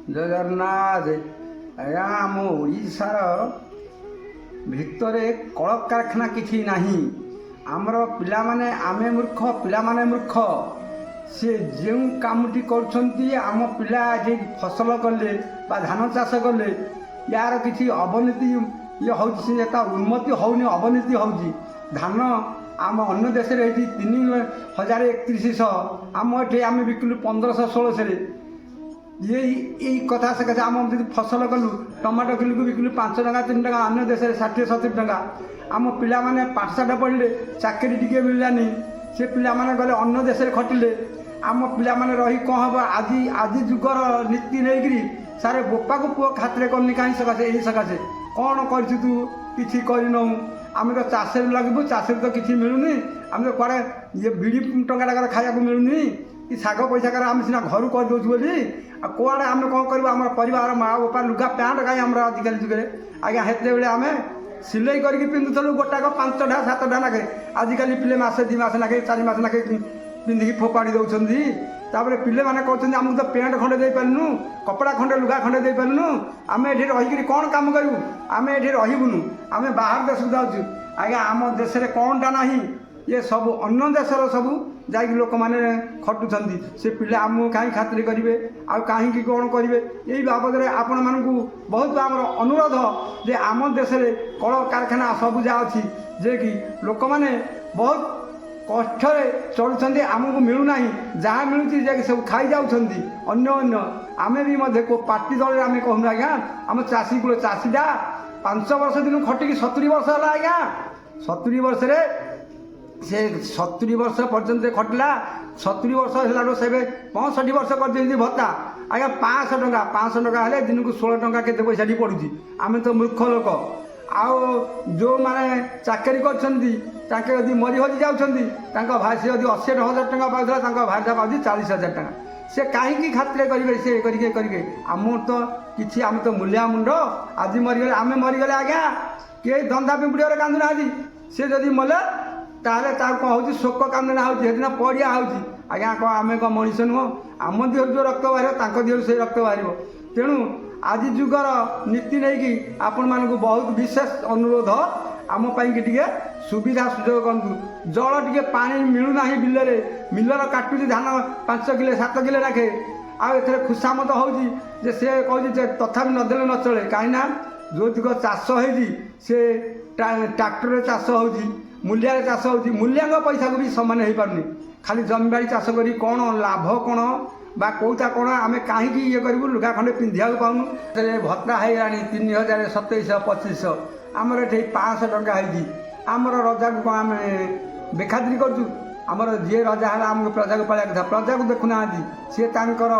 ଜୟ ଜଗନ୍ନାଥ। ଆଜ୍ଞା ଆମ ଓଡ଼ିଶାର ଭିତରେ କଳକାରଖାନା କିଛି ନାହିଁ। ଆମର ପିଲାମାନେ ଆମେ ମୂର୍ଖ, ପିଲାମାନେ ମୂର୍ଖ। ସେ ଯେଉଁ କାମଟି କରୁଛନ୍ତି, ଆମ ପିଲା ଆଜି ଫସଲ କଲେ ବା ଧାନ ଚାଷ କଲେ, ୟାର କିଛି ଅବନତି ଇଏ ହେଉଛି, ସେ ତା ଉନ୍ନତି ହେଉନି, ଅବନତି ହେଉଛି। ଧାନ ଆମ ଅନ୍ୟ ଦେଶରେ ଏଠି 3,031,000, ଆମ ଏଠି ଆମେ ବିକିଲୁ 1,500-1,600। ଏଇ କଥା ସେ କଥା ଆମ ଯଦି ଫସଲ କଲୁ, ଟମାଟୋ କିଲୋକୁ ବିକିଲୁ 5 ଟଙ୍କା 3 ଟଙ୍କା, ଅନ୍ୟ ଦେଶରେ 60-70 ଟଙ୍କା। ଆମ ପିଲାମାନେ ପାଠଶାଠ ପଢ଼ିଲେ, ଚାକିରି ଟିକେ ମିଳିଲାନି, ସେ ପିଲାମାନେ ଗଲେ ଅନ୍ୟ ଦେଶରେ ଖଟିଲେ। ଆମ ପିଲାମାନେ ରହି କ'ଣ ହେବ? ଆଜି ଯୁଗର ନୀତି ନେଇକିରି ସାରେ ବୋପାକୁ ପୁଅ ଖାତିରେ କରୁନି କାହିଁ ସକାଶେ? ଏଇ ସକାଶେ କ'ଣ କରିଛୁ ତୁ? କିଛି କରିନଉ। ଆମେ ତ ଚାଷରେ ଲାଗିବୁ, ଚାଷରେ ତ କିଛି ମିଳୁନି। ଆମେ ତ କୁଆଡ଼େ ବିଡ଼ି ଟଙ୍କାଟାକାର ଖାଇବାକୁ ମିଳୁନି କି ଶାଗ ପଇସାକାର ଆମେ ସିନା ଘରୁ କରିଦେଉଛୁ ବୋଲି। ଆଉ କୁଆଡ଼େ ଆମେ କ'ଣ କରିବୁ? ଆମର ପରିବାର ମା' ବାପା ଲୁଗା ପ୍ୟାଣ୍ଟ କାହିଁ ଆମର ଆଜିକାଲି ଯୁଗରେ? ଆଜ୍ଞା ସେତେବେଳେ ଆମେ ସିଲେଇ କରିକି ପିନ୍ଧୁଥିଲୁ, ଗୋଟାକ 5ଟା 7ଟା ନାଖେ। ଆଜିକାଲି ପିଲେ ମାସେ 2 ମାସ ନାଖେ 4 ମାସ ନାଖେ ପିନ୍ଧିକି ଫୋପାଡ଼ି ଦେଉଛନ୍ତି। ତାପରେ ପିଲାମାନେ କହୁଛନ୍ତି ଆମକୁ ତ ପ୍ୟାଣ୍ଟ ଖଣ୍ଡେ ଦେଇପାରିଲୁନୁ, କପଡ଼ା ଖଣ୍ଡେ ଲୁଗା ଖଣ୍ଡେ ଦେଇପାରିଲୁନୁ, ଆମେ ଏଠି ରହିକିରି କ'ଣ କାମ କରିବୁ? ଆମେ ଏଠି ରହିବୁନୁ, ଆମେ ବାହାର ଦେଶକୁ ଯାଉଛୁ। ଆଜ୍ଞା ଆମ ଦେଶରେ କ'ଣଟା ନାହିଁ? ଇଏ ସବୁ ଅନ୍ୟ ଦେଶର ସବୁ ଯାଇକି ଲୋକମାନେ ଖଟୁଛନ୍ତି। ସେ ପିଲା ଆମକୁ କାହିଁ ଖାତିର କରିବେ? ଆଉ କାହିଁକି କ'ଣ କରିବେ? ଏଇ ବାବଦରେ ଆପଣମାନଙ୍କୁ ବହୁତ ଆମର ଅନୁରୋଧ ଯେ ଆମ ଦେଶରେ କଳକାରଖାନା ସବୁ ଯାହା ଅଛି, ଯେ କି ଲୋକମାନେ ବହୁତ କଷ୍ଟରେ ଚଳୁଛନ୍ତି, ଆମକୁ ମିଳୁନାହିଁ। ଯାହା ମିଳୁଛି ଯେ ସବୁ ଖାଇଯାଉଛନ୍ତି ଅନ୍ୟ। ଆମେ ବି ମଧ୍ୟ କେଉଁ ପାର୍ଟି ଦଳରେ ଆମେ କହୁନୁ ଆଜ୍ଞା। ଆମ ଚାଷୀ କୂଳ ଚାଷୀଟା 5 ବର୍ଷ ଦିନୁ ଖଟିକି 70 ବର୍ଷ ହେଲା ଆଜ୍ଞା। 70 ବର୍ଷରେ ସେ 70 ବର୍ଷ ପର୍ଯ୍ୟନ୍ତ ଖଟିଲା। 70 ବର୍ଷ ହେଲାଠୁ ସେ 65 ବର୍ଷ କରିଦିଅନ୍ତି ଭତ୍ତା। ଆଜ୍ଞା 500 ଟଙ୍କା ହେଲେ ଦିନକୁ 16 ଟଙ୍କା କେତେ ପଇସାଟି ପଡ଼ୁଛି? ଆମେ ତ ମୂର୍ଖ ଲୋକ। ଆଉ ଯେଉଁମାନେ ଚାକିରି କରିଛନ୍ତି, ତାଙ୍କେ ଯଦି ମରି ହଜି ଯାଉଛନ୍ତି, ତାଙ୍କ ଭାଇ ସେ ଯଦି 80,000 ଟଙ୍କା ପାଉଥିଲା, ତାଙ୍କ ଭାଇଟା ପାଉଛି 40,000 ଟଙ୍କା। ସେ କାହିଁକି ଖାତିର କରିବେ? ସେ କରିବେ ଆମର ତ କିଛି, ଆମେ ତ ମୂଲିଆ ମୁଣ୍ଡ। ଆଜି ମରିଗଲେ, ଆମେ ମରିଗଲେ ଆଜ୍ଞା କେହି ଧନ୍ଦା ପିମ୍ପୁଡ଼ିରେ କାନ୍ଦୁନାହାନ୍ତି। ସେ ଯଦି ମଲେ ତାହେଲେ ତାକୁ କ'ଣ ହେଉଛି? ଶୋକ କାନ୍ଦଣା ହେଉଛି, ସେଦିନ ପଡ଼ିଆ ହେଉଛି। ଆଜ୍ଞା କ'ଣ ଆମେ କ'ଣ ମଣିଷ ନୁହଁ? ଆମ ଦେହରୁ ଯେଉଁ ରକ୍ତ ବାହାରିବ, ତାଙ୍କ ଦେହରୁ ସେଇ ରକ୍ତ ବାହାରିବ। ତେଣୁ ଆଜି ଯୁଗର ନୀତି ନେଇକି ଆପଣମାନଙ୍କୁ ବହୁତ ବିଶେଷ ଅନୁରୋଧ, ଆମ ପାଇଁକି ଟିକେ ସୁବିଧା ସୁଯୋଗ କରନ୍ତୁ। ଜଳ ଟିକେ ପାଣି ମିଳୁନାହିଁ ବିଲରେ, ମିଲର କାଟୁଛି ଧାନ 5 କିଲୋ 7 କିଲୋ ନାଖେ। ଆଉ ଏଥିରେ ଖୁସାମତ ହେଉଛି ଯେ ସେ କହୁଛି ଯେ ତଥାପି ନଦେଲେ ନ ଚଳେ। କାହିଁକିନା ଯେଉଁତିକ ଚାଷ ହେଇଛି, ସେ ଟ୍ରାକ୍ଟରରେ ଚାଷ ହେଉଛି, ମୂଲିଆରେ ଚାଷ ହେଉଛି, ମୂଲିଆଙ୍କ ପଇସାକୁ ବି ସମାନ ହେଇପାରୁନି। ଖାଲି ଜମିବାଡ଼ି ଚାଷ କରି କ'ଣ ଲାଭ କ'ଣ ବା କେଉଁଟା କ'ଣ? ଆମେ କାହିଁକି ଇଏ କରିବୁ? ଲୁଗା ଖଣ୍ଡେ ପିନ୍ଧିବାକୁ ପାଉନୁ। ଭତ୍ତା ହେଇଗଲାଣି 3,027, 2500। ଆମର ଏଠି 500 ଟଙ୍କା ହେଇଛି। ଆମର ରଜାକୁ କ'ଣ ଆମେ ବେଖାତିରି କରୁଛୁ? ଆମର ଯିଏ ରଜା ହେଲା ଆମକୁ ପ୍ରଜାକୁ ପାଳିବା କଥା, ପ୍ରଜାକୁ ଦେଖୁନାହାନ୍ତି। ସିଏ ତାଙ୍କର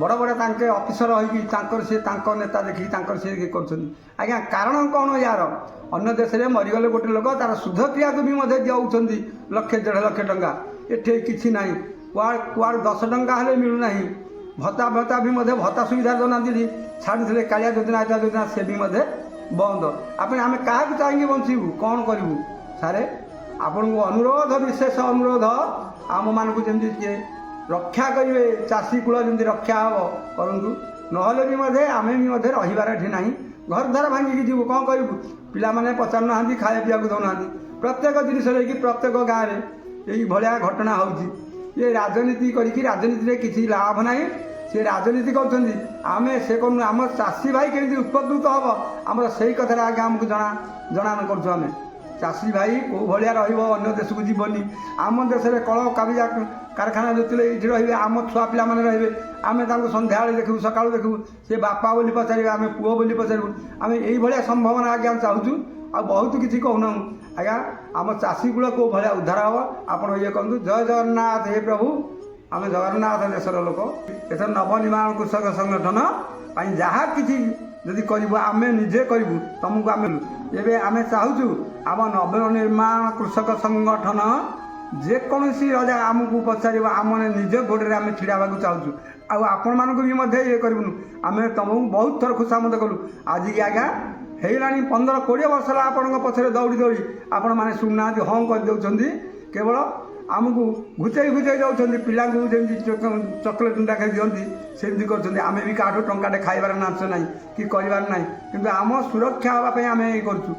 ବଡ଼ ତାଙ୍କେ ଅଫିସର ହୋଇକି ତାଙ୍କର ସିଏ ତାଙ୍କ ନେତା ଦେଖିକି ତାଙ୍କର ସିଏ କରୁଛନ୍ତି। ଆଜ୍ଞା କାରଣ କ'ଣ ୟାର? ଅନ୍ୟ ଦେଶରେ ମରିଗଲେ ଗୋଟେ ଲୋକ, ତାର ଶୁଦ୍ଧ କ୍ରିୟାକୁ ବି ମଧ୍ୟ ଦେଉଛନ୍ତି 1,00,000 1,50,000 ଟଙ୍କା। ଏଠି କିଛି ନାହିଁ। କୁଆଡ଼େ 10 ଟଙ୍କା ହେଲେ ମିଳୁନାହିଁ। ଭତ୍ତା ବି ମଧ୍ୟ ଭତ୍ତା ସୁବିଧା ଦେଉନାହାନ୍ତି। ଛାଡ଼ୁଥିଲେ କାଳିଆ ଯୋଜନା, ଏଟା ଯୋଜନା, ସେ ବି ମଧ୍ୟ ବନ୍ଦ। ଆମେ କାହାକୁ ଚାହିଁକି ବଞ୍ଚିବୁ? କ'ଣ କରିବୁ? ସାରେ ଆପଣଙ୍କୁ ଅନୁରୋଧ, ବିଶେଷ ଅନୁରୋଧ, ଆମମାନଙ୍କୁ ଯେମିତି କିଏ ରକ୍ଷା କରିବେ, ଚାଷୀ କୂଳ ଯେମିତି ରକ୍ଷା ହେବ କରନ୍ତୁ। ନହେଲେ ବି ମଧ୍ୟ ଆମେ ବି ମଧ୍ୟ ରହିବାର ଏଠି ନାହିଁ। ଘର ଦ୍ୱାର ଭାଙ୍ଗିକି ଯିବୁ, କ'ଣ କରିବୁ? ପିଲାମାନେ ପଚାରୁନାହାନ୍ତି, ଖାଇବା ପିଇବାକୁ ଦେଉନାହାନ୍ତି। ପ୍ରତ୍ୟେକ ଜିନିଷ ନେଇକି ପ୍ରତ୍ୟେକ ଗାଁରେ ଏଇଭଳିଆ ଘଟଣା ହେଉଛି। ଏ ରାଜନୀତି କରିକି, ରାଜନୀତିରେ କିଛି ଲାଭ ନାହିଁ। ସେ ରାଜନୀତି କରୁଛନ୍ତି, ଆମେ ସେ କରୁନୁ। ଆମ ଚାଷୀ ଭାଇ କେମିତି ଉପକୃତ ହେବ, ଆମର ସେଇ କଥାଟା ଆଜ୍ଞା ଆମକୁ ଜଣାଣ କରୁଛୁ। ଆମେ ଚାଷୀ ଭାଇ କେଉଁ ଭଳିଆ ରହିବ? ଅନ୍ୟ ଦେଶକୁ ଯିବନି। ଆମ ଦେଶରେ କଳ କାରଖାନା ଯେତେବେଳେ ଏଇଠି ରହିବେ, ଆମ ଛୁଆ ପିଲାମାନେ ରହିବେ। ଆମେ ତାଙ୍କୁ ସନ୍ଧ୍ୟାବେଳେ ଦେଖିବୁ, ସକାଳୁ ଦେଖିବୁ, ସେ ବାପା ବୋଲି ପଚାରିବେ, ଆମେ ପୁଅ ବୋଲି ପଚାରିବୁ। ଆମେ ଏଇଭଳିଆ ସମ୍ଭାବନା ଆଜ୍ଞା ଚାହୁଁଛୁ। ଆଉ ବହୁତ କିଛି କହୁନାହୁଁ ଆଜ୍ଞା। ଆମ ଚାଷୀ କୂଳ କେଉଁ ଭଳିଆ ଉଦ୍ଧାର ହେବ ଆପଣ ଇଏ କରନ୍ତୁ। ଜୟ ଜଗନ୍ନାଥ। ହେ ପ୍ରଭୁ, ଆମେ ଜଗନ୍ନାଥ ଦେଶର ଲୋକ। ଏଥର ନବନିର୍ମାଣ କୃଷକ ସଂଗଠନ ପାଇଁ ଯାହା କିଛି ଯଦି କରିବୁ, ଆମେ ନିଜେ କରିବୁ, ତୁମକୁ ଆମେ ଏବେ ଆମେ ଚାହୁଁଛୁ ଆମ ନବନିର୍ମାଣ କୃଷକ ସଂଗଠନ ଯେକୌଣସି ରଜା ଆମକୁ ପଚାରିବ, ଆମେ ନିଜ ଗୋଡ଼ରେ ଆମେ ଛିଡ଼ା ହେବାକୁ ଚାହୁଁଛୁ। ଆଉ ଆପଣମାନଙ୍କୁ ବି ମଧ୍ୟ ଇଏ କରିବୁନୁ। ଆମେ ତୁମକୁ ବହୁତ ଥର ଖୁସାମତ କଲୁ। ଆଜିକି ଆଜ୍ଞା ହେଇଗଲାଣି 15-20 ବର୍ଷ ହେଲା ଆପଣଙ୍କ ପଛରେ ଦୌଡ଼ି ଆପଣମାନେ ଶୁଣୁନାହାନ୍ତି, ହଁ କରିଦେଉଛନ୍ତି। କେବଳ ଆମକୁ ଘୁଚେଇ ଦେଉଛନ୍ତି, ପିଲାଙ୍କୁ ଯେମିତି ଚକୋଲେଟ୍ ଡାକି ଦିଅନ୍ତି ସେମିତି କରୁଛନ୍ତି। ଆମେ ବି କାହାଠୁ ଟଙ୍କାଟେ ଖାଇବାର ନାଞ୍ଚ ନାହିଁ କି କରିବାର ନାହିଁ, କିନ୍ତୁ ଆମ ସୁରକ୍ଷା ହେବା ପାଇଁ ଆମେ କରୁଛୁ।